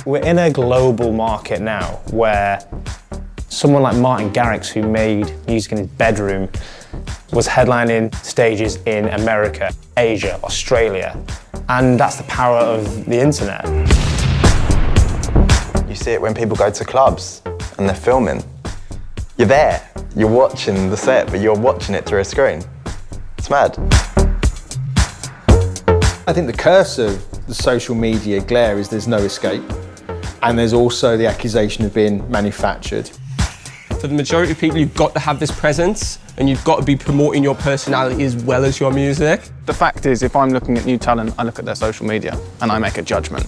We're in a global market now where someone like Martin Garrix, who made music in his bedroom, was headlining stages in America, Asia, Australia, and that's the power of the internet. You see it when people go to clubs and they're filming. You're there, you're watching the set, but you're watching it through a screen. It's mad. I think the curse of the social media glare is there's no escape, and there's also the accusation of being manufactured. For the majority of people, you've got to have this presence, and you've got to be promoting your personality as well as your music. The fact is, if I'm looking at new talent, I look at their social media and I make a judgment.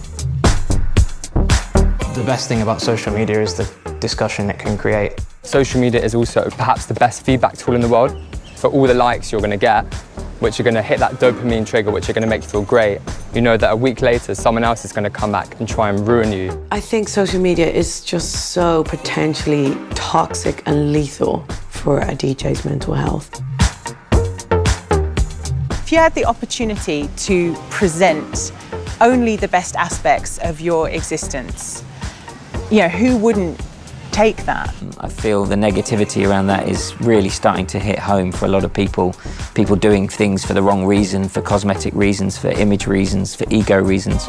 The best thing about social media is the discussion it can create. Social media is also perhaps the best feedback tool in the world. For all the likes you're going to get, which are going to hit that dopamine trigger, which are going to make you feel great, you know that a week later someone else is going to come back and try and ruin you. I think social media is just so potentially toxic and lethal for a DJ's mental health. If you had the opportunity to present only the best aspects of your existence, you know, who wouldn't take that? I feel the negativity around that is really starting to hit home for a lot of people. People doing things for the wrong reason, for cosmetic reasons, for image reasons, for ego reasons.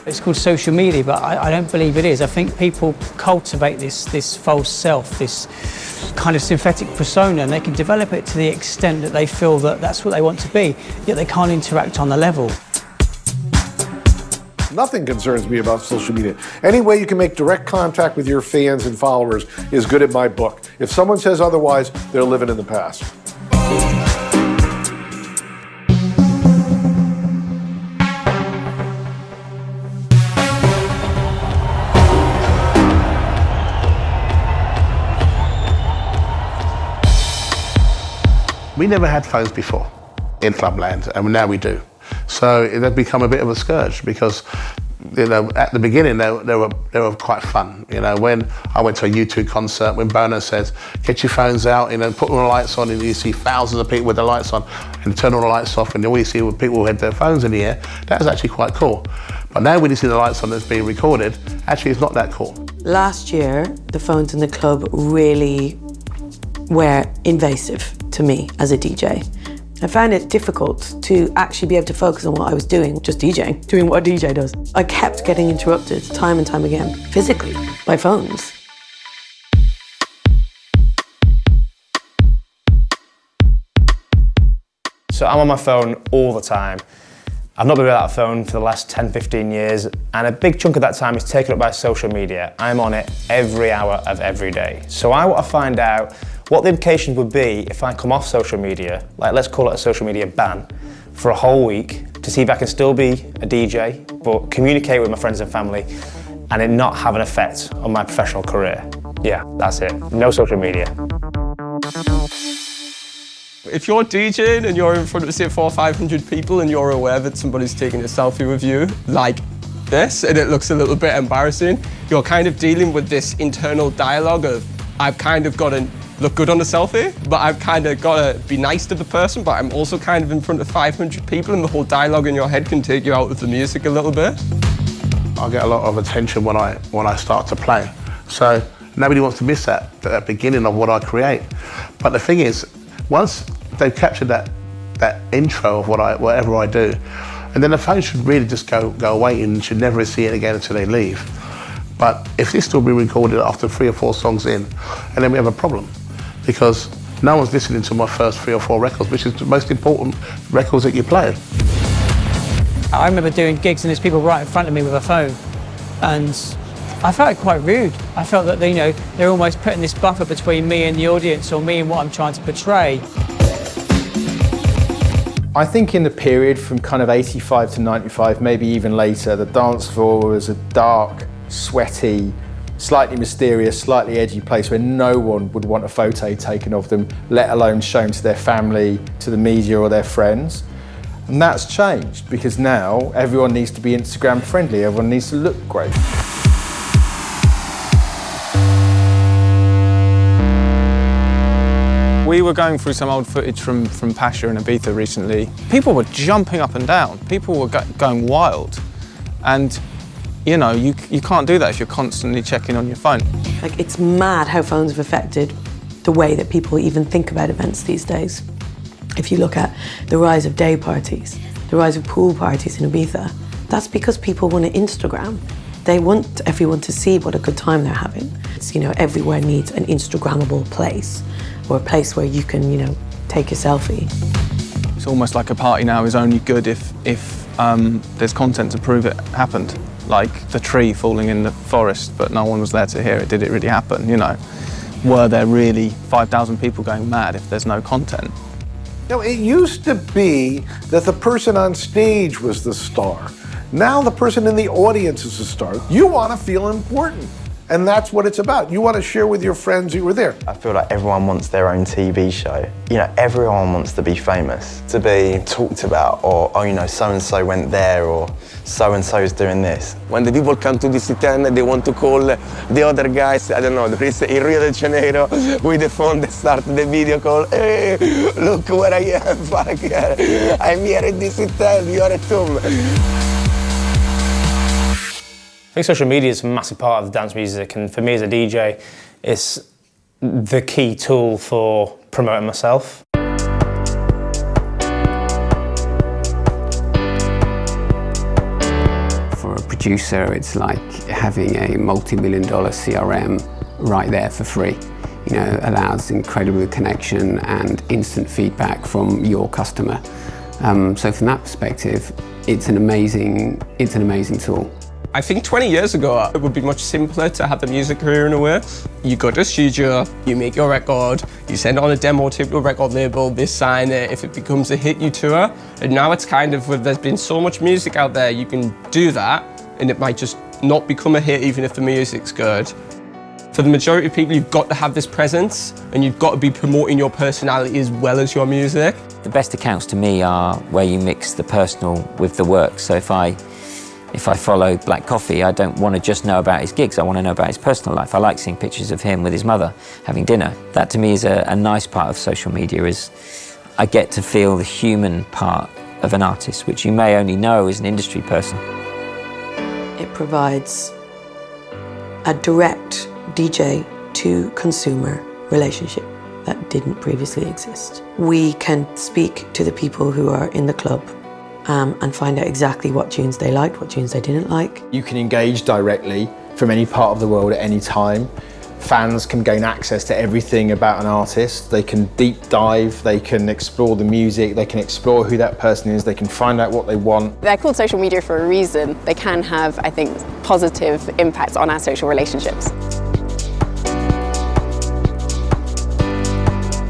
It's called social media, but I don't believe it is. I think people cultivate this false self, this kind of synthetic persona, and they can develop it to the extent that they feel that that's what they want to be, yet they can't interact on the level. Nothing concerns me about social media. Any way you can make direct contact with your fans and followers is good in my book. If someone says otherwise, they're living in the past. We never had phones before in Clubland, and now we do. So it had become a bit of a scourge because, you know, at the beginning they were quite fun. You know, when I went to a U2 concert, when Bono says, "Get your phones out," you know, put all the lights on, and you see thousands of people with the lights on, and turn all the lights off, and all you see were people who had their phones in the air. That was actually quite cool. But now when you see the lights on that's being recorded, actually it's not that cool. Last year, the phones in the club really were invasive to me as a DJ. I found it difficult to actually be able to focus on what I was doing, just DJing, doing what a DJ does. I kept getting interrupted time and time again, physically, by phones. So I'm on my phone all the time. I've not been without a phone for the last 10, 15 years, and a big chunk of that time is taken up by social media. I'm on it every hour of every day. So I want to find out what the implications would be if I come off social media, like let's call it a social media ban, for a whole week, to see if I can still be a DJ, but communicate with my friends and family, and it not have an effect on my professional career. Yeah, that's it. No social media. If you're DJing and you're in front of, say, 400 or 500 people and you're aware that somebody's taking a selfie with you, like this, and it looks a little bit embarrassing, you're kind of dealing with this internal dialogue of, I've kind of got to look good on the selfie, but I've kind of got to be nice to the person, but I'm also kind of in front of 500 people, and the whole dialogue in your head can take you out of the music a little bit. I get a lot of attention when I start to play. So nobody wants to miss that beginning of what I create. But the thing is, once they've captured that intro of whatever I do, and then the phone should really just go away and should never see it again until they leave. But if this still be recorded after 3 or 4 songs in, and then we have a problem, because no one's listening to my first 3 or 4 records, which is the most important records that you play. I remember doing gigs and there's people right in front of me with a phone, and I felt it quite rude. I felt that, you know, they're almost putting this buffer between me and the audience, or me and what I'm trying to portray. I think in the period from kind of 85 to 95, maybe even later, the dance floor was a dark, sweaty, slightly mysterious, slightly edgy place where no one would want a photo taken of them, let alone shown to their family, to the media or their friends. And that's changed because now everyone needs to be Instagram friendly, everyone needs to look great. We were going through some old footage from Pasha and Ibiza recently. People were jumping up and down. People were going wild. And you know, you can't do that if you're constantly checking on your phone. Like, it's mad how phones have affected the way that people even think about events these days. If you look at the rise of day parties, the rise of pool parties in Ibiza, that's because people want to Instagram. They want everyone to see what a good time they're having. It's, you know, everywhere needs an Instagrammable place, or a place where you can, you know, take a selfie. It's almost like a party now is only good if there's content to prove it happened. Like the tree falling in the forest, but no one was there to hear it. Did it really happen, you know? Were there really 5,000 people going mad if there's no content? Now, it used to be that the person on stage was the star. Now the person in the audience is the star. You want to feel important, and that's what it's about. You want to share with your friends you were there. I feel like everyone wants their own TV show. You know, everyone wants to be famous, to be talked about, or, oh, you know, so-and-so went there, or so-and-so's doing this. When the people come to this event, they want to call the other guys, I don't know, there is in Rio de Janeiro, with the phone, they start the video call. Hey, look where I am, fuck, I'm here at this hotel, you're at home. I think social media is a massive part of dance music, and for me as a DJ, it's the key tool for promoting myself. For a producer, it's like having a multi-million-dollar CRM right there for free. You know, allows incredible connection and instant feedback from your customer. So from that perspective, it's an amazing tool. I think 20 years ago, it would be much simpler to have a music career in a way. You go to a studio, you make your record, you send on a demo tape to a record label, they sign it, if it becomes a hit, you tour. And now it's kind of, there's been so much music out there, you can do that, and it might just not become a hit even if the music's good. For the majority of people, you've got to have this presence, and you've got to be promoting your personality as well as your music. The best accounts to me are where you mix the personal with the work. So if I follow Black Coffee, I don't want to just know about his gigs, I want to know about his personal life. I like seeing pictures of him with his mother having dinner. That to me is a nice part of social media, is I get to feel the human part of an artist, which you may only know as an industry person. It provides a direct DJ to consumer relationship that didn't previously exist. We can speak to the people who are in the club and find out exactly what tunes they liked, what tunes they didn't like. You can engage directly from any part of the world at any time. Fans can gain access to everything about an artist. They can deep dive, they can explore the music, they can explore who that person is, they can find out what they want. They're called social media for a reason. They can have, I think, positive impacts on our social relationships.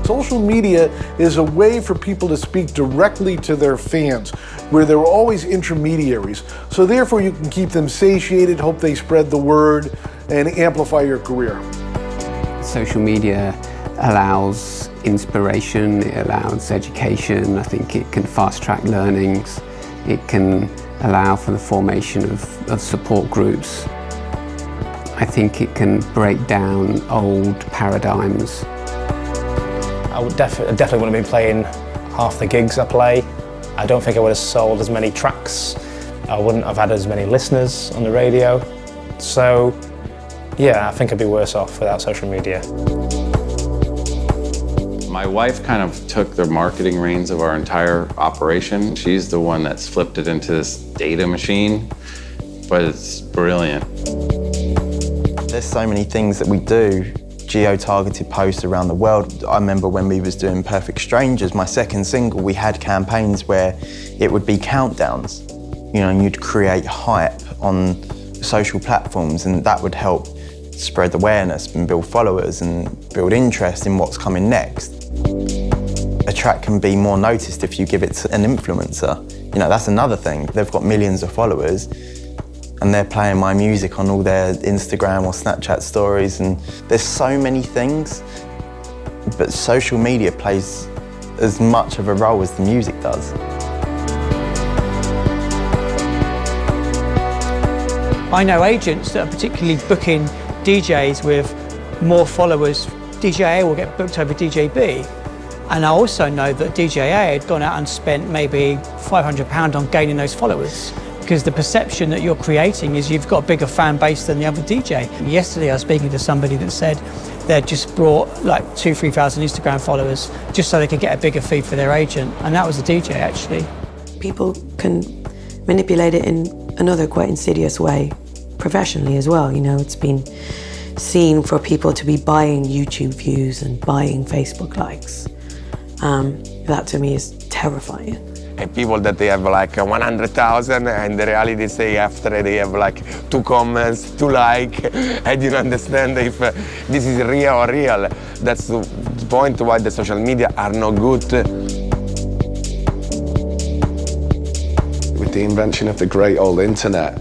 Social media is a way for people to speak directly to their fans, where there are always intermediaries. So therefore you can keep them satiated, hope they spread the word, and amplify your career. Social media allows inspiration, it allows education. I think it can fast-track learnings. It can allow for the formation of support groups. I think it can break down old paradigms. I would definitely wouldn't have been playing half the gigs I play. I don't think I would have sold as many tracks. I wouldn't have had as many listeners on the radio. So, yeah, I think I'd be worse off without social media. My wife kind of took the marketing reins of our entire operation. She's the one that's flipped it into this data machine, but it's brilliant. There's so many things that we do, geo-targeted posts around the world. I remember when we was doing Perfect Strangers, my second single, we had campaigns where it would be countdowns, you know, and you'd create hype on social platforms, and that would help spread awareness and build followers and build interest in what's coming next. A track can be more noticed if you give it to an influencer. You know, that's another thing. They've got millions of followers and they're playing my music on all their Instagram or Snapchat stories, and there's so many things, but social media plays as much of a role as the music does. I know agents that are particularly booking DJs with more followers. DJ A will get booked over DJ B. And I also know that DJ A had gone out and spent maybe £500 on gaining those followers. because the perception that you're creating is you've got a bigger fan base than the other DJ. Yesterday I was speaking to somebody that said they'd just brought like 2,000-3,000 Instagram followers just so they could get a bigger fee for their agent, and that was a DJ actually. People can manipulate it in another quite insidious way professionally as well. You know, it's been seen for people to be buying YouTube views and buying Facebook likes. That to me is terrifying. And people that they have like 100,000 and the reality say after they have like 2 comments, 2 likes, and you don't understand if this is real or real. That's the point why the social media are not good. With the invention of the great old internet,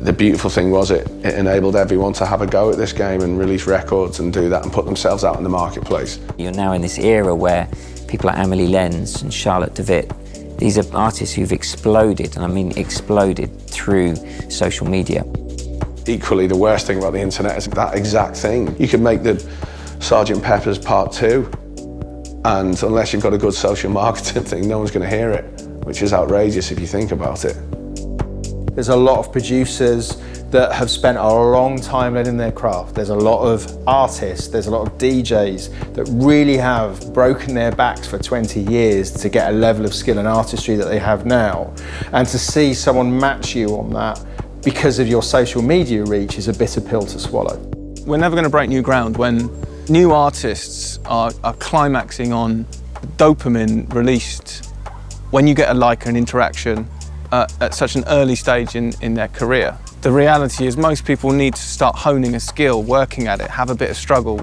the beautiful thing was it enabled everyone to have a go at this game and release records and do that and put themselves out in the marketplace. You're now in this era where people like Amelie Lenz and Charlotte DeWitt, these are artists who've exploded, and I mean exploded, through social media. Equally, the worst thing about the internet is that exact thing. You could make the Sgt. Pepper's Part 2, and unless you've got a good social marketing thing, no one's going to hear it, which is outrageous if you think about it. There's a lot of producers that have spent a long time learning their craft. There's a lot of artists, there's a lot of DJs that really have broken their backs for 20 years to get a level of skill and artistry that they have now. And to see someone match you on that because of your social media reach is a bitter pill to swallow. We're never going to break new ground when new artists are climaxing on dopamine released when you get a like and interaction at such an early stage in their career. The reality is most people need to start honing a skill, working at it, have a bit of struggle,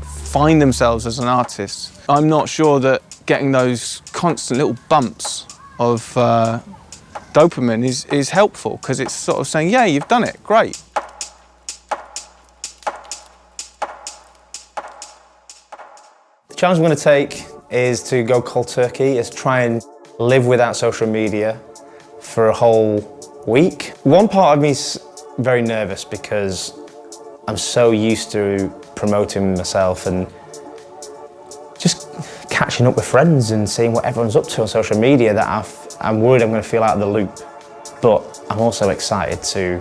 find themselves as an artist. I'm not sure that getting those constant little bumps of dopamine is helpful, because it's sort of saying, yeah, you've done it, great. The challenge I'm going to take is to go cold turkey, is try and live without social media for a whole week. One part of me is very nervous because I'm so used to promoting myself and just catching up with friends and seeing what everyone's up to on social media that I'm worried I'm going to feel out of the loop. But I'm also excited to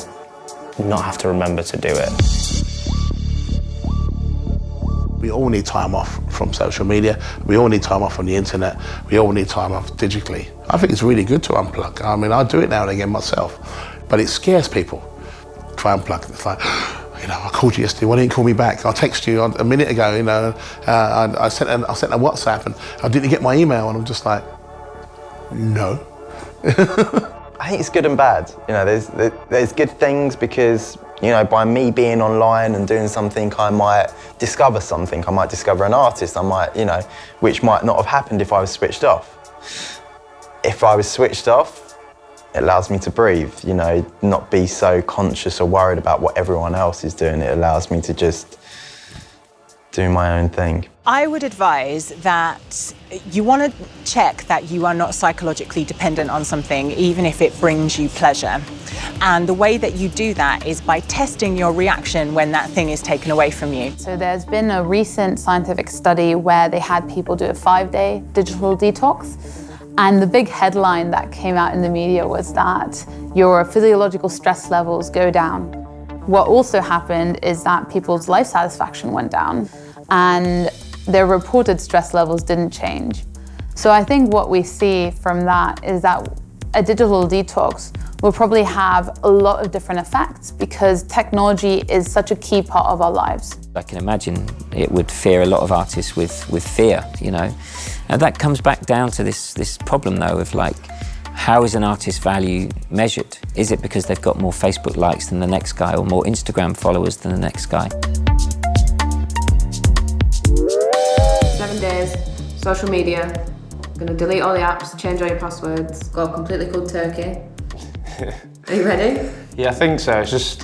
not have to remember to do it. We all need time off from social media. We all need time off from the internet. We all need time off digitally. I think it's really good to unplug. I mean, I do it now and again myself, but it scares people to unplug. It's like, you know, I called you yesterday, why didn't you call me back? I texted you a minute ago, you know, I sent a WhatsApp and I didn't get my email, and I'm just like, no. I think it's good and bad. You know, there's good things because, you know, by me being online and doing something, I might discover something. I might discover an artist. I might, you know, which might not have happened if I was switched off. If I was switched off, it allows me to breathe, you know, not be so conscious or worried about what everyone else is doing. It allows me to just do my own thing. I would advise that you want to check that you are not psychologically dependent on something, even if it brings you pleasure. And the way that you do that is by testing your reaction when that thing is taken away from you. So there's been a recent scientific study where they had people do a 5-day digital detox. And the big headline that came out in the media was that your physiological stress levels go down. What also happened is that people's life satisfaction went down, and their reported stress levels didn't change. So I think what we see from that is that a digital detox will probably have a lot of different effects because technology is such a key part of our lives. I can imagine it would fear a lot of artists with fear, you know. And that comes back down to this problem though of like, how is an artist's value measured? Is it because they've got more Facebook likes than the next guy or more Instagram followers than the next guy? 7 days, social media, gonna delete all the apps, change all your passwords, go completely cold turkey. Are you ready? Yeah, I think so. It's just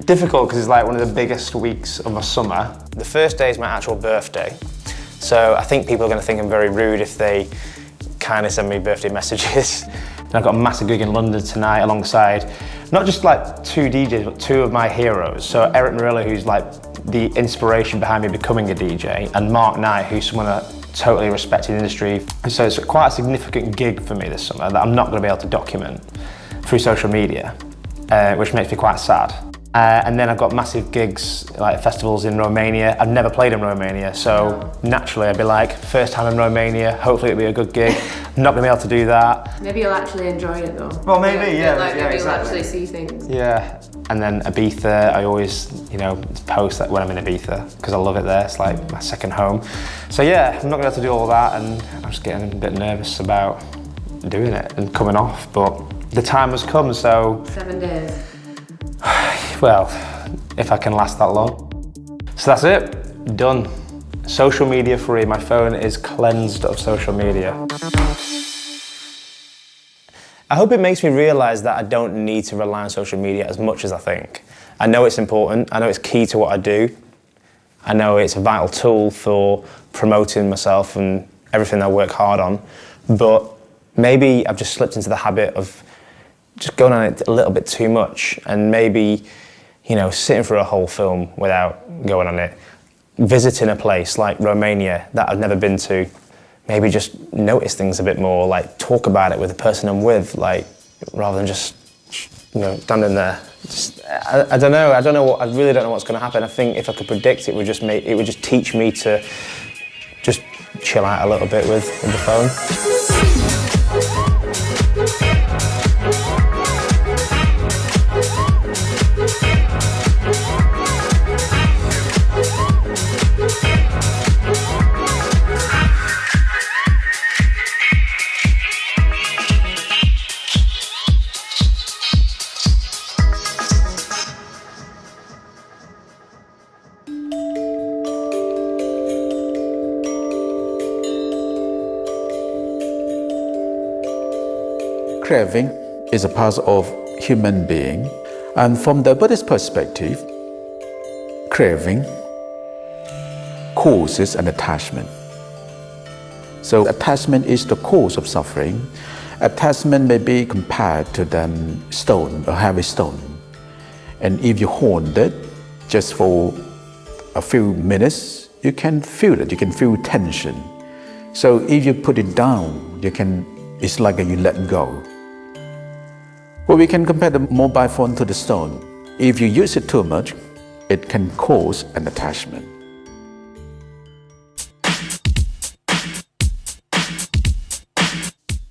difficult because it's like one of the biggest weeks of my summer. The first day is my actual birthday, so I think people are going to think I'm very rude if they kind of send me birthday messages. And I've got a massive gig in London tonight alongside not just like 2 DJs, but 2 of my heroes. So Eric Murillo, who's like the inspiration behind me becoming a DJ, and Mark Knight, who's someone I totally respect in the industry. So it's quite a significant gig for me this summer that I'm not going to be able to document. through social media, which makes me quite sad. And then I've got massive gigs, like festivals in Romania. I've never played in Romania, so naturally I'd be like, first time in Romania, hopefully it'll be a good gig. I'm not gonna be able to do that. Maybe you'll actually enjoy it though. Well, maybe, yeah. Like, yeah, maybe exactly. you'll actually see things. Yeah. And then Ibiza, I always, you know, post that when I'm in Ibiza, because I love it there, it's like my second home. So yeah, I'm not gonna have to do all that, and I'm just getting a bit nervous about doing it and coming off, but the time has come, so... 7 days. Well, if I can last that long. So that's it, done. Social media free, my phone is cleansed of social media. I hope it makes me realise that I don't need to rely on social media as much as I think. I know it's important, I know it's key to what I do. I know it's a vital tool for promoting myself and everything I work hard on, but maybe I've just slipped into the habit of just going on it a little bit too much, and maybe, you know, sitting through a whole film without going on it, visiting a place like Romania that I've never been to, maybe just notice things a bit more, like talk about it with the person I'm with, like rather than just, you know, standing there. Just, I don't know. I really don't know what's going to happen. I think if I could predict, it would just teach me to just chill out a little bit with the phone. Craving is a part of human being, and from the Buddhist perspective, craving causes an attachment. So attachment is the cause of suffering. Attachment may be compared to the stone, a heavy stone. And if you hold it just for a few minutes, you can feel it, you can feel tension. So if you put it down, it's like you let go. Well, we can compare the mobile phone to the stone. If you use it too much, it can cause an attachment.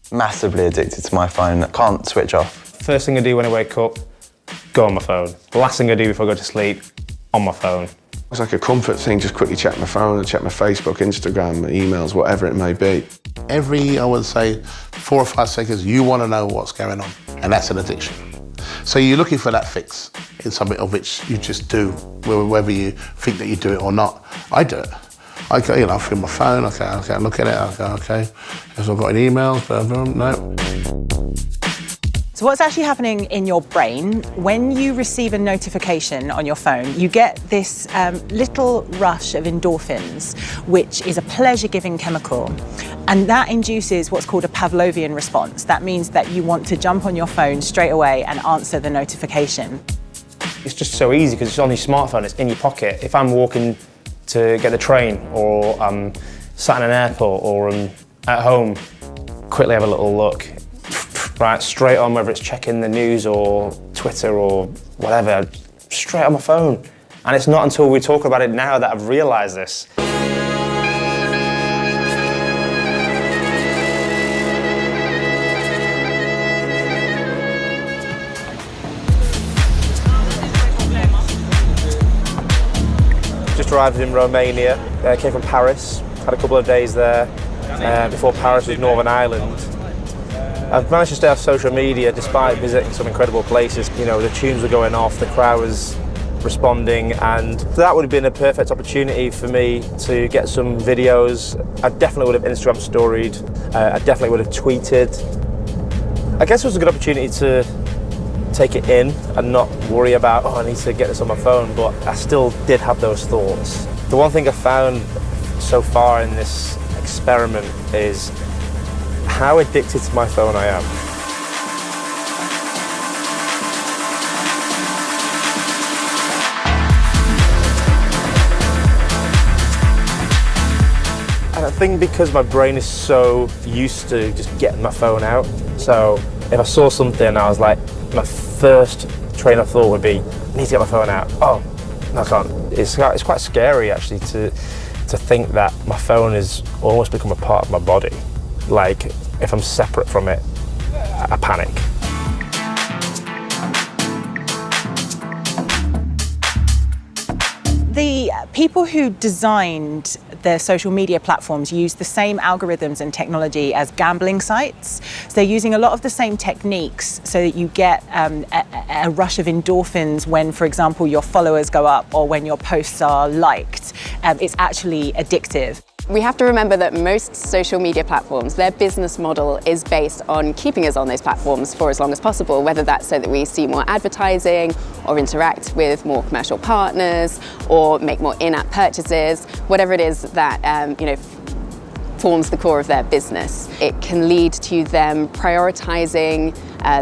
Massively addicted to my phone, can't switch off. First thing I do when I wake up, go on my phone. Last thing I do before I go to sleep, on my phone. It's like a comfort thing, just quickly check my phone and check my Facebook, Instagram, emails, whatever it may be. Every, I would say, 4 or 5 seconds, you want to know what's going on, and that's an addiction. So you're looking for that fix in something of which you just do, whether you think that you do it or not. I do it. I go, I feel my phone, okay, I look at it, I go, okay, have I got any emails? No. So what's actually happening in your brain, when you receive a notification on your phone, you get this little rush of endorphins, which is a pleasure-giving chemical. And that induces what's called a Pavlovian response. That means that you want to jump on your phone straight away and answer the notification. It's just so easy because it's on your smartphone, it's in your pocket. If I'm walking to get the train, or I'm sat in an airport, or I'm at home, quickly have a little look. Right, straight on, whether it's checking the news or Twitter or whatever, straight on my phone. And it's not until we talk about it now that I've realised this. Just arrived in Romania, came from Paris, had a couple of days there. Before Paris was Northern Ireland. I've managed to stay off social media despite visiting some incredible places. You know, the tunes were going off, the crowd was responding, and that would have been a perfect opportunity for me to get some videos. I definitely would have Instagram storied, I definitely would have tweeted. I guess it was a good opportunity to take it in and not worry about, I need to get this on my phone, but I still did have those thoughts. The one thing I found so far in this experiment is how addicted to my phone I am. And I think because my brain is so used to just getting my phone out, so If I saw something and I was like, my first train of thought would be, I need to get my phone out. Oh, no, I can't. It's quite scary actually to think that my phone has almost become a part of my body. Like, if I'm separate from it, I panic. The people who designed the social media platforms use the same algorithms and technology as gambling sites. So they're using a lot of the same techniques so that you get a rush of endorphins when, for example, your followers go up or when your posts are liked. It's actually addictive. We have to remember that most social media platforms, their business model is based on keeping us on those platforms for as long as possible, whether that's so that we see more advertising or interact with more commercial partners or make more in-app purchases, whatever it is that forms the core of their business. It can lead to them prioritizing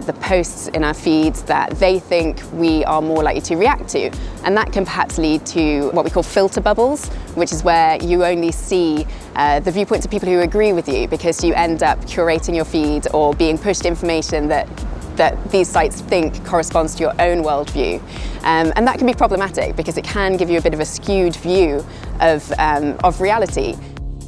the posts in our feeds that they think we are more likely to react to. And that can perhaps lead to what we call filter bubbles, which is where you only see the viewpoints of people who agree with you because you end up curating your feed or being pushed information that these sites think corresponds to your own worldview. And that can be problematic because it can give you a bit of a skewed view of reality.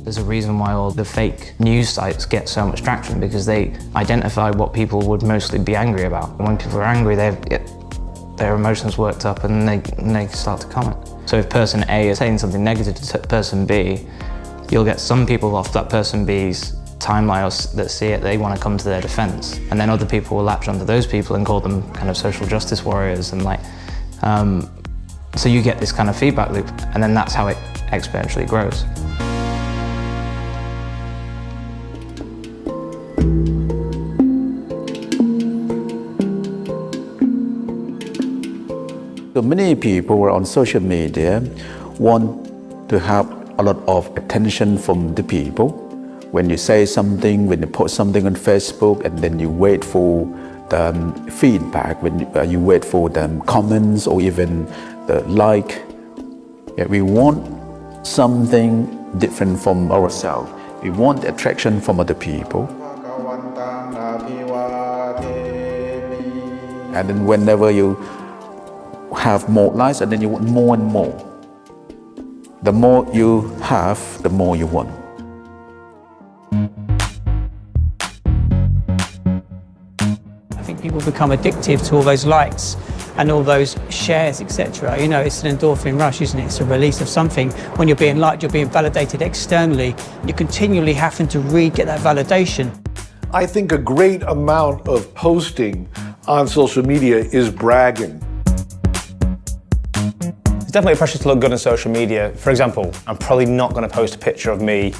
There's a reason why all the fake news sites get so much traction, because they identify what people would mostly be angry about. And when people are angry, their emotions worked up and they start to comment. So if person A is saying something negative to person B, you'll get some people off that person B's timeline that see it, they want to come to their defense. And then other people will latch onto those people and call them kind of social justice warriors and so you get this kind of feedback loop, and then that's how it exponentially grows. So many people on social media want to have a lot of attention from the people. When you say something, when you post something on Facebook, and then you wait for the feedback, when you wait for the comments or even the like. Yeah, we want something different from ourselves. We want attraction from other people. And then whenever you have more likes, and then you want more and more. The more you have, the more you want. I think people become addictive to all those likes and all those shares, etc. You know, it's an endorphin rush, isn't it? It's a release of something. When you're being liked, you're being validated externally. You're continually having to get that validation. I think a great amount of posting on social media is bragging. There's definitely a pressure to look good on social media. For example, I'm probably not going to post a picture of me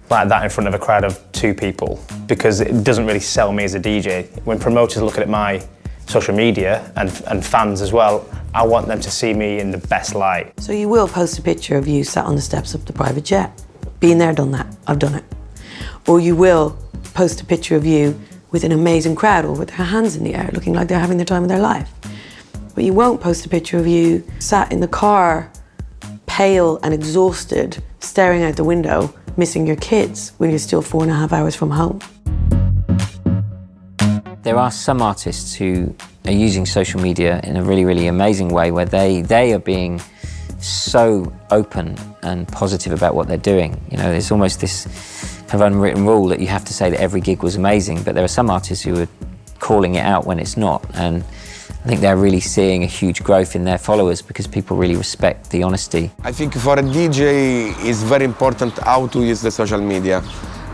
like that in front of a crowd of 2 people because it doesn't really sell me as a DJ. When promoters are looking at my social media and fans as well, I want them to see me in the best light. So you will post a picture of you sat on the steps of the private jet. Been there, done that, I've done it. Or you will post a picture of you with an amazing crowd or with their hands in the air looking like they're having the time of their life. But you won't post a picture of you sat in the car, pale and exhausted, staring out the window, missing your kids when you're still 4.5 hours from home. There are some artists who are using social media in a really, really amazing way where they are being so open and positive about what they're doing. You know, there's almost this kind of unwritten rule that you have to say that every gig was amazing, but there are some artists who are calling it out when it's not. And I think they're really seeing a huge growth in their followers because people really respect the honesty. I think for a DJ it's very important how to use the social media.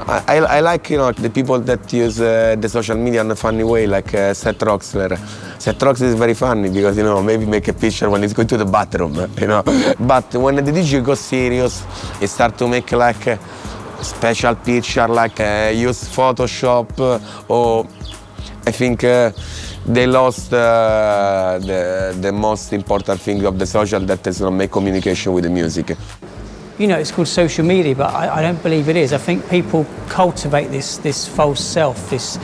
I like, the people that use the social media in a funny way, like Seth Roxler. Seth Roxler is very funny because, maybe make a picture when he's going to the bathroom, But when the DJ goes serious, he start to make like a special picture, like use Photoshop, or I think they lost the most important thing of the social, that is make communication with the music. You know, it's called social media, but I don't believe it is. I think people cultivate this false self, this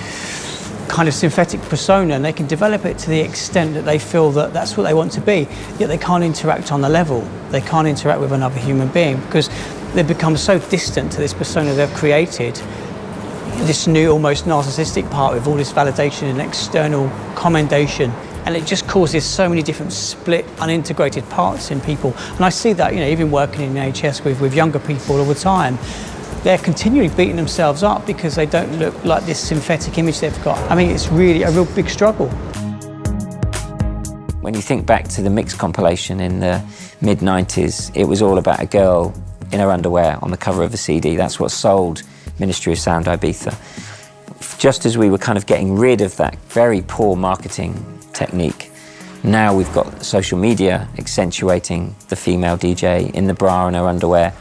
kind of synthetic persona, and they can develop it to the extent that they feel that that's what they want to be, yet they can't interact on the level. They can't interact with another human being because they've become so distant to this persona they've created. this new, almost narcissistic part with all this validation and external commendation. And it just causes so many different split, unintegrated parts in people. And I see that, even working in NHS with younger people all the time. They're continually beating themselves up because they don't look like this synthetic image they've got. I mean, it's really a real big struggle. When you think back to the Mix compilation in the mid-90s, it was all about a girl in her underwear on the cover of a CD. That's what sold Ministry of Sound Ibiza. Just as we were kind of getting rid of that very poor marketing technique, now we've got social media accentuating the female DJ in the bra and her underwear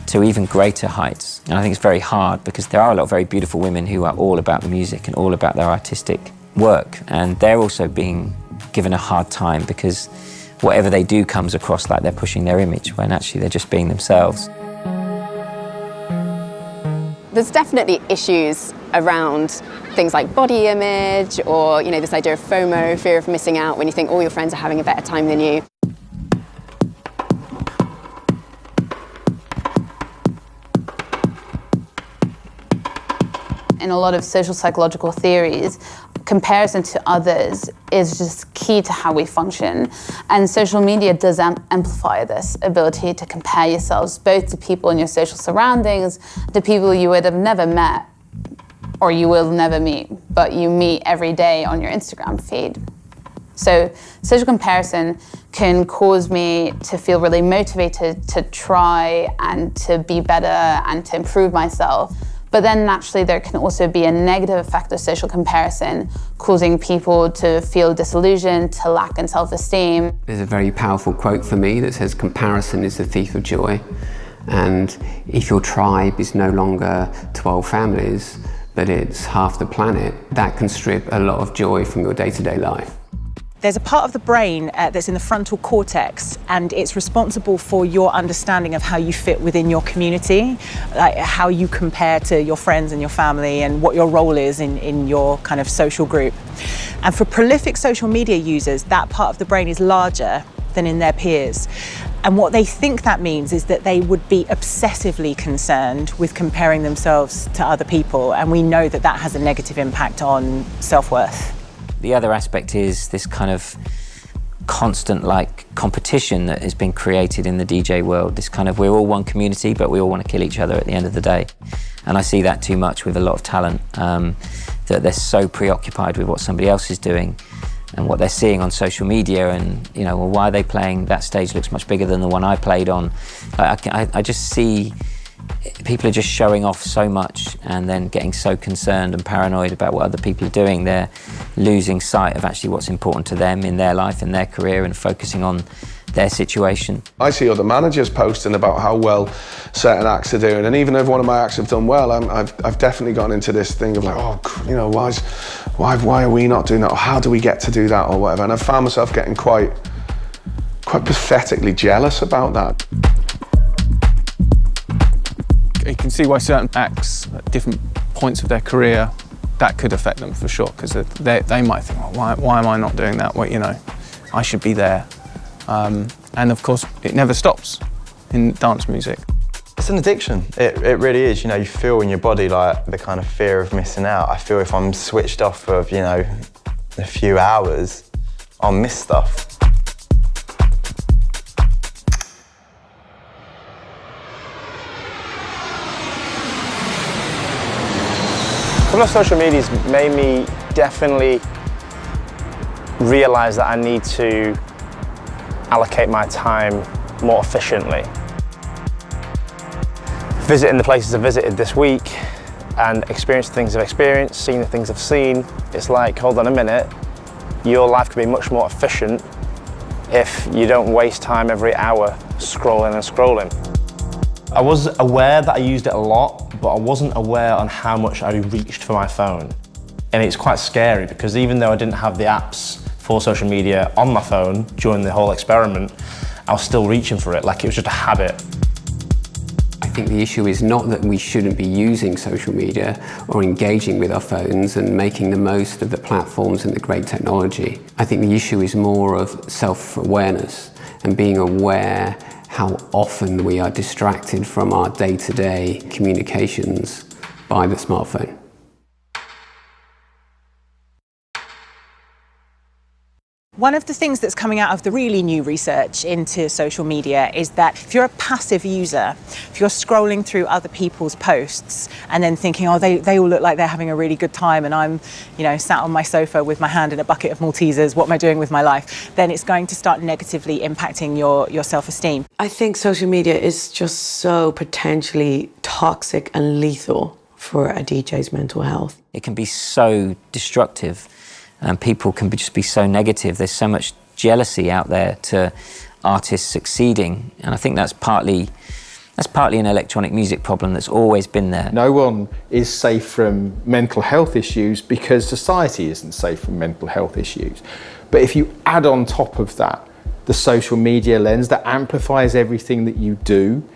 to even greater heights. And I think it's very hard because there are a lot of very beautiful women who are all about the music and all about their artistic work, and they're also being given a hard time because whatever they do comes across like they're pushing their image when actually they're just being themselves. There's definitely issues around things like body image or, this idea of FOMO, fear of missing out, when you think all your friends are having a better time than you. In a lot of social psychological theories, comparison to others is just key to how we function. And social media does amplify this ability to compare yourselves both to people in your social surroundings, to people you would have never met or you will never meet, but you meet every day on your Instagram feed. So social comparison can cause me to feel really motivated to try and to be better and to improve myself. But then naturally there can also be a negative effect of social comparison, causing people to feel disillusioned, to lack in self-esteem. There's a very powerful quote for me that says, "Comparison is the thief of joy." And if your tribe is no longer 12 families, but it's half the planet, that can strip a lot of joy from your day-to-day life. There's a part of the brain that's in the frontal cortex, and it's responsible for your understanding of how you fit within your community, like how you compare to your friends and your family and what your role is in your kind of social group. And for prolific social media users, that part of the brain is larger than in their peers. And what they think that means is that they would be obsessively concerned with comparing themselves to other people. And we know that that has a negative impact on self-worth. The other aspect is this kind of constant competition that has been created in the DJ world. This kind of, we're all one community, but we all want to kill each other at the end of the day. And I see that too much with a lot of talent, that they're so preoccupied with what somebody else is doing and what they're seeing on social media, and well, why are they playing? That stage looks much bigger than the one I played on. I just see people are just showing off so much and then getting so concerned and paranoid about what other people are doing. They're losing sight of actually what's important to them in their life and their career and focusing on their situation. I see other managers posting about how well certain acts are doing, and even if one of my acts have done well, I've definitely gone into this thing of like, why are we not doing that, or how do we get to do that, or whatever. And I've found myself getting quite pathetically jealous about that. You can see why certain acts at different points of their career, that could affect them for sure, because they might think, well, why am I not doing that? Well, I should be there. And of course, it never stops in dance music. It's an addiction. It really is. You feel in your body like the kind of fear of missing out. I feel if I'm switched off for, a few hours, I'll miss stuff. A couple of social medias made me definitely realise that I need to allocate my time more efficiently. Visiting the places I've visited this week and experiencing the things I've experienced, seeing the things I've seen, it's like, hold on a minute, your life could be much more efficient if you don't waste time every hour scrolling and scrolling. I was aware that I used it a lot, but I wasn't aware on how much I reached for my phone. And it's quite scary because even though I didn't have the apps for social media on my phone during the whole experiment, I was still reaching for it like it was just a habit. I think the issue is not that we shouldn't be using social media or engaging with our phones and making the most of the platforms and the great technology. I think the issue is more of self-awareness and being aware how often we are distracted from our day-to-day communications by the smartphone. One of the things that's coming out of the really new research into social media is that if you're a passive user, if you're scrolling through other people's posts and then thinking, oh, they all look like they're having a really good time and I'm, sat on my sofa with my hand in a bucket of Maltesers, what am I doing with my life? Then it's going to start negatively impacting your self-esteem. I think social media is just so potentially toxic and lethal for a DJ's mental health. It can be so destructive. And people can just be so negative. There's so much jealousy out there to artists succeeding, and I think that's partly an electronic music problem that's always been there. No one is safe from mental health issues because society isn't safe from mental health issues. But if you add on top of that the social media lens that amplifies everything that you do,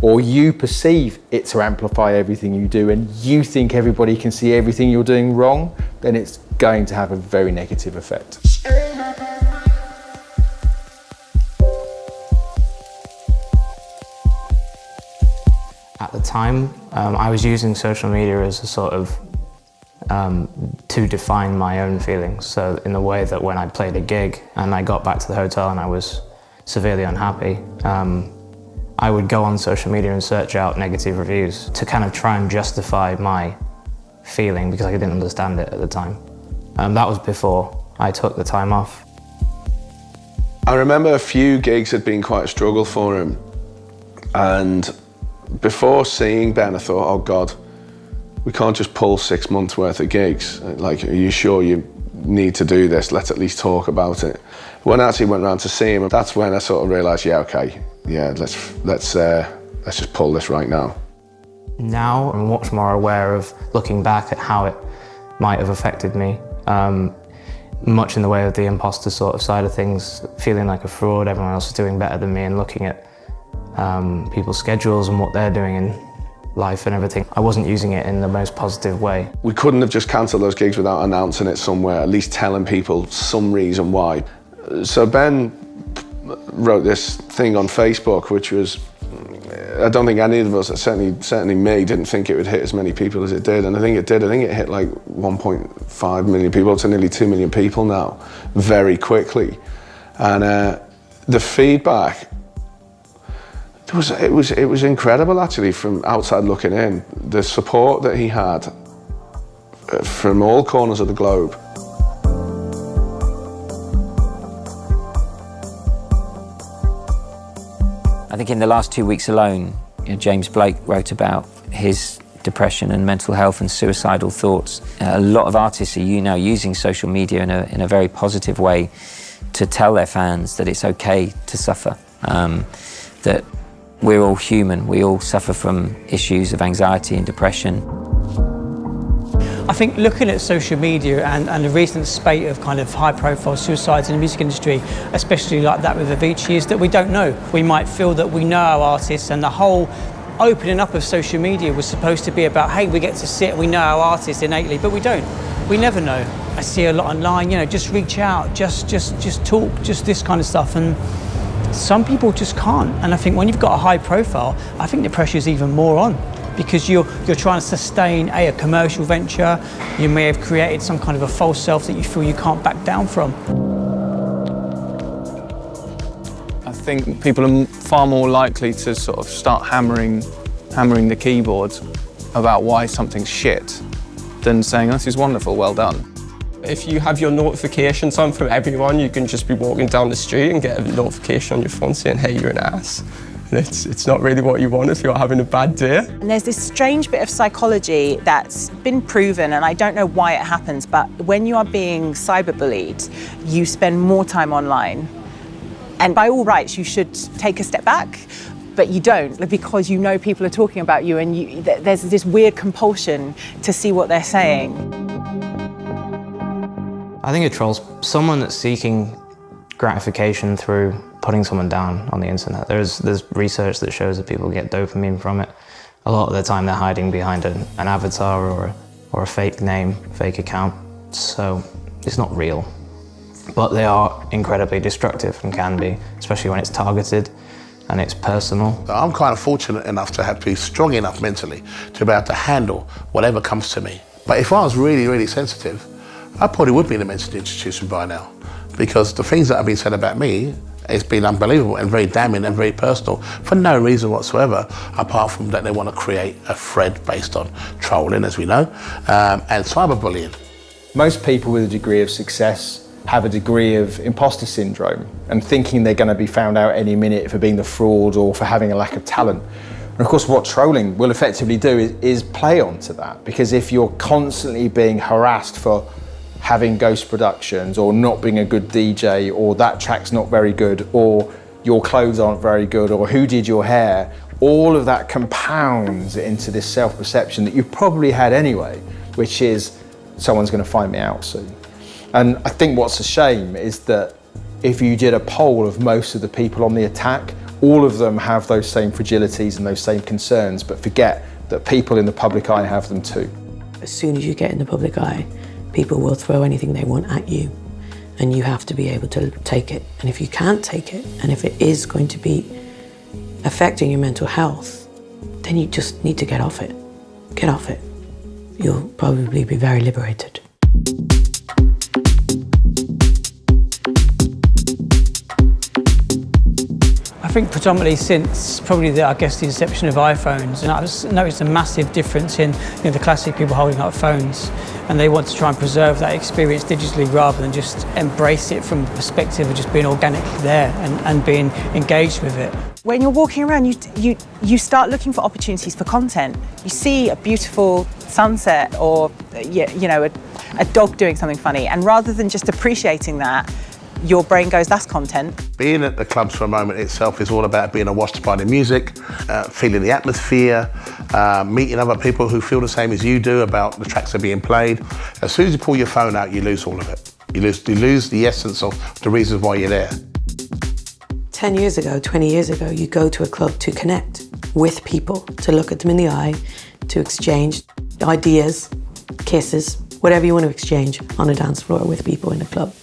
or you perceive it to amplify everything you do, and you think everybody can see everything you're doing wrong, then it's going to have a very negative effect. At the time, I was using social media as a sort of to define my own feelings. So in the way that when I played a gig and I got back to the hotel and I was severely unhappy, I would go on social media and search out negative reviews to kind of try and justify my feeling because I didn't understand it at the time. That was before I took the time off. I remember a few gigs had been quite a struggle for him, and before seeing Ben I thought, oh God, we can't just pull 6 months worth of gigs. Like, are you sure you need to do this? Let's at least talk about it. When I actually went round to see him, that's when I sort of realised, yeah, okay, yeah, let's just pull this right now. Now I'm much more aware of looking back at how it might have affected me, much in the way of the imposter sort of side of things, feeling like a fraud, everyone else is doing better than me, and looking at people's schedules and what they're doing in life and everything. I wasn't using it in the most positive way. We couldn't have just cancelled those gigs without announcing it somewhere, at least telling people some reason why. So Ben wrote this thing on Facebook, which was, I don't think any of us, certainly me, didn't think it would hit as many people as it did, and I think it did. I think it hit like 1.5 million people to nearly 2 million people now, very quickly. And the feedback, it was incredible actually from outside looking in. The support that he had from all corners of the globe. I think in the last 2 weeks alone, James Blake wrote about his depression and mental health and suicidal thoughts. A lot of artists are now using social media in a very positive way to tell their fans that it's okay to suffer, that we're all human, we all suffer from issues of anxiety and depression. I think looking at social media and the recent spate of kind of high-profile suicides in the music industry, especially like that with Avicii, is that we don't know. We might feel that we know our artists, and the whole opening up of social media was supposed to be about, hey, we get to sit, we know our artists innately, but we don't. We never know. I see a lot online, just reach out, just talk, just this kind of stuff, and some people just can't. And I think when you've got a high profile, I think the pressure is even more on, because you're trying to sustain a commercial venture. You may have created some kind of a false self that you feel you can't back down from. I think people are far more likely to sort of start hammering the keyboards about why something's shit than saying, this is wonderful, well done. If you have your notifications on from everyone, you can just be walking down the street and get a notification on your phone saying, hey, you're an ass. And it's not really what you want if you're having a bad day. And there's this strange bit of psychology that's been proven, and I don't know why it happens, but when you are being cyberbullied, you spend more time online. And by all rights, you should take a step back, but you don't, because you know people are talking about you, and there's this weird compulsion to see what they're saying. I think a troll's someone that's seeking gratification through putting someone down on the internet. There's research that shows that people get dopamine from it. A lot of the time they're hiding behind an avatar or a fake name, fake account, so it's not real. But they are incredibly destructive and can be, especially when it's targeted and it's personal. I'm kind of fortunate enough to have to be strong enough mentally to be able to handle whatever comes to me. But if I was really, really sensitive, I probably would be in a mental institution by now. because the things that have been said about me, it's been unbelievable and very damning and very personal for no reason whatsoever, apart from that they want to create a thread based on trolling, as we know, and cyberbullying. Most people with a degree of success have a degree of imposter syndrome and thinking they're going to be found out any minute for being the fraud or for having a lack of talent. And of course, what trolling will effectively do is play onto that, because if you're constantly being harassed for having ghost productions or not being a good DJ, or that track's not very good, or your clothes aren't very good, or who did your hair, all of that compounds into this self-perception that you've probably had anyway, which is someone's going to find me out soon. And I think what's a shame is that if you did a poll of most of the people on the attack, all of them have those same fragilities and those same concerns, but forget that people in the public eye have them too. As soon as you get in the public eye, people will throw anything they want at you, and you have to be able to take it. And if you can't take it, and if it is going to be affecting your mental health, then you just need to get off it. Get off it. You'll probably be very liberated. I think predominantly since probably the inception of iPhones, and I've noticed a massive difference in the classic people holding up phones, and they want to try and preserve that experience digitally rather than just embrace it from the perspective of just being organically there and being engaged with it. When you're walking around, you start looking for opportunities for content. You see a beautiful sunset or a dog doing something funny, and rather than just appreciating that, your brain goes, that's content. Being at the clubs for a moment itself is all about being awash by the music, feeling the atmosphere, meeting other people who feel the same as you do about the tracks that are being played. As soon as you pull your phone out, you lose all of it. You lose the essence of the reasons why you're there. 10 years ago, 20 years ago, you go to a club to connect with people, to look at them in the eye, to exchange ideas, kisses, whatever you want to exchange on a dance floor with people in a club.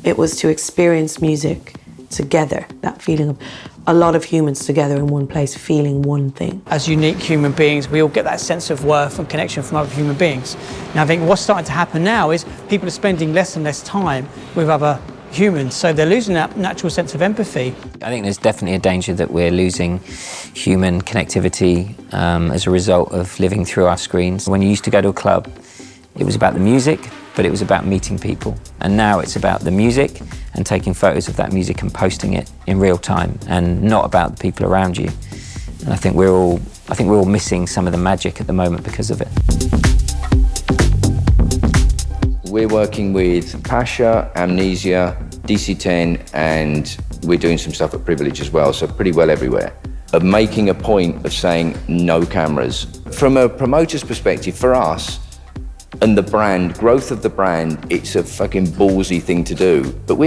It was to experience music together, that feeling of a lot of humans together in one place, feeling one thing. As unique human beings, we all get that sense of worth and connection from other human beings. Now, I think what's starting to happen now is people are spending less and less time with other humans, so they're losing that natural sense of empathy. I think there's definitely a danger that we're losing human connectivity as a result of living through our screens. When you used to go to a club, it was about the music, but it was about meeting people. And now it's about the music and taking photos of that music and posting it in real time, and not about the people around you. And I think we're all missing some of the magic at the moment because of it. We're working with Pasha, Amnesia, DC10, and we're doing some stuff at Privilege as well, so pretty well everywhere. Of making a point of saying no cameras. From a promoter's perspective, for us, and the brand, growth of the brand, it's a fucking ballsy thing to do. But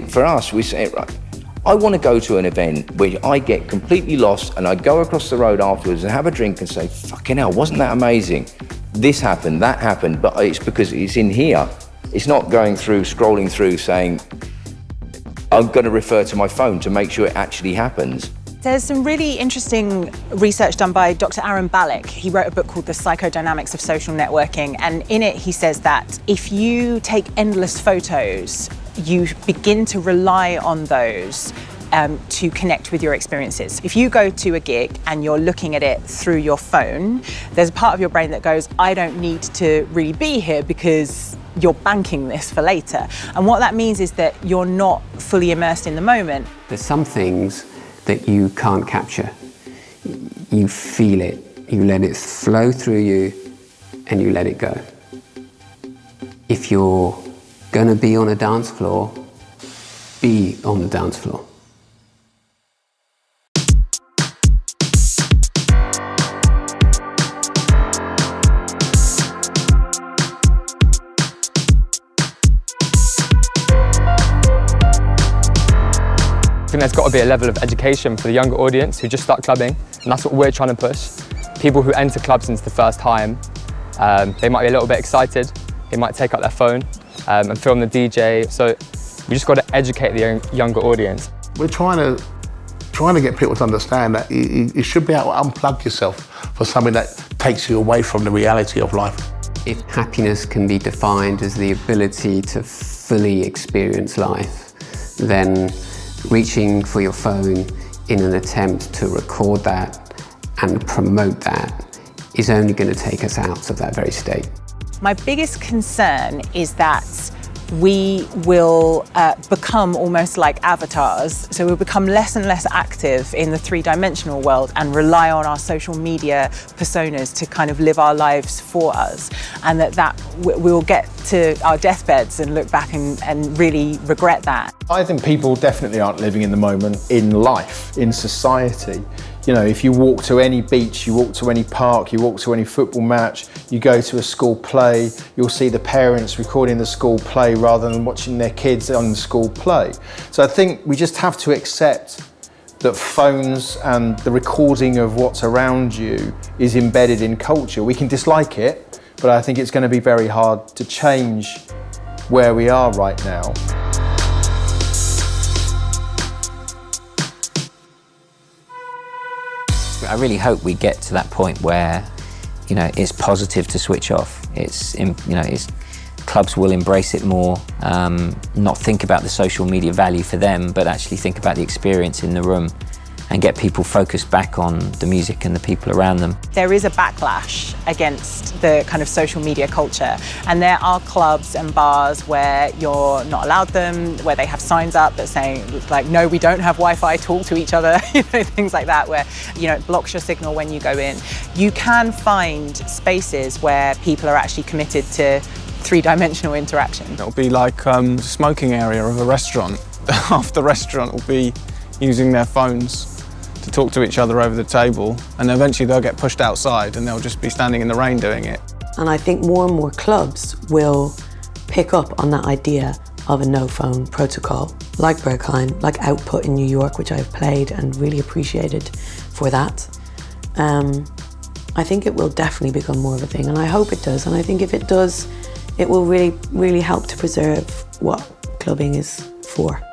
for us, we say, right, I want to go to an event where I get completely lost and I go across the road afterwards and have a drink and say, fucking hell, wasn't that amazing? This happened, that happened, but it's because it's in here. It's not going through, scrolling through saying, I'm going to refer to my phone to make sure it actually happens. There's some really interesting research done by Dr. Aaron Balick. He wrote a book called The Psychodynamics of Social Networking, and in it he says that if you take endless photos, you begin to rely on those to connect with your experiences. If you go to a gig and you're looking at it through your phone, there's a part of your brain that goes, I don't need to really be here because you're banking this for later. And what that means is that you're not fully immersed in the moment. There's some things that you can't capture. You feel it, you let it flow through you, and you let it go. If you're gonna be on a dance floor, be on the dance floor. I think there's got to be a level of education for the younger audience who just start clubbing, and that's what we're trying to push. People who enter clubs since the first time, they might be a little bit excited, they might take out their phone and film the DJ, so we just got to educate the younger audience. We're trying to get people to understand that you should be able to unplug yourself for something that takes you away from the reality of life. If happiness can be defined as the ability to fully experience life, then reaching for your phone in an attempt to record that and promote that is only going to take us out of that very state. My biggest concern is that we will become almost like avatars. So we'll become less and less active in the three-dimensional world and rely on our social media personas to kind of live our lives for us. And that we'll get to our deathbeds and look back and really regret that. I think people definitely aren't living in the moment in life, in society. You know, if you walk to any beach, you walk to any park, you walk to any football match, you go to a school play, you'll see the parents recording the school play rather than watching their kids on the school play. So I think we just have to accept that phones and the recording of what's around you is embedded in culture. We can dislike it, but I think it's going to be very hard to change where we are right now. I really hope we get to that point where, you know, it's positive to switch off. Clubs will embrace it more, not think about the social media value for them, but actually think about the experience in the room and get people focused back on the music and the people around them. There is a backlash against the kind of social media culture, and there are clubs and bars where you're not allowed them, where they have signs up that say, like, no, we don't have Wi-Fi, talk to each other, you know, things like that, where, you know, it blocks your signal when you go in. You can find spaces where people are actually committed to three-dimensional interaction. It'll be like a smoking area of a restaurant. Half the restaurant will be using their phones to talk to each other over the table, and eventually they'll get pushed outside and they'll just be standing in the rain doing it. And I think more and more clubs will pick up on that idea of a no-phone protocol, like Berghain, like Output in New York, which I've played and really appreciated for that. I think it will definitely become more of a thing, and I hope it does. And I think if it does, it will really, really help to preserve what clubbing is for.